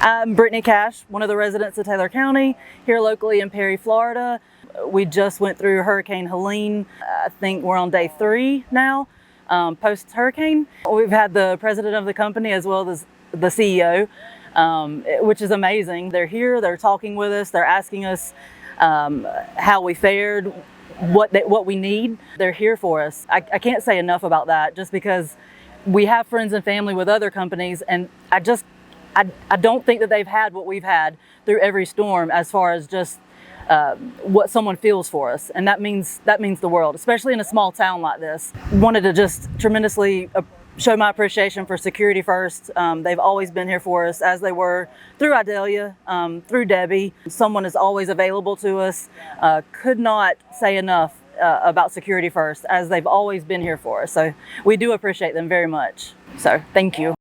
I'm Brittany Cash, one of the residents of Taylor County, here locally in Perry, Florida. We just went through Hurricane Helene. I think we're on day 3 now, post-hurricane. We've had the president of the company as well as the CEO, which is amazing. They're here, they're talking with us, they're asking us how we fared, what we need. They're here for us. I can't say enough about that, just because we have friends and family with other companies, and I don't think that they've had what we've had through every storm, as far as just what someone feels for us, and that means the world, especially in a small town like this. Wanted to just tremendously show my appreciation for Security First. They've always been here for us, as they were through Idalia, through Debbie. Someone is always available to us. Could not say enough about Security First, as they've always been here for us. So we do appreciate them very much. So thank you.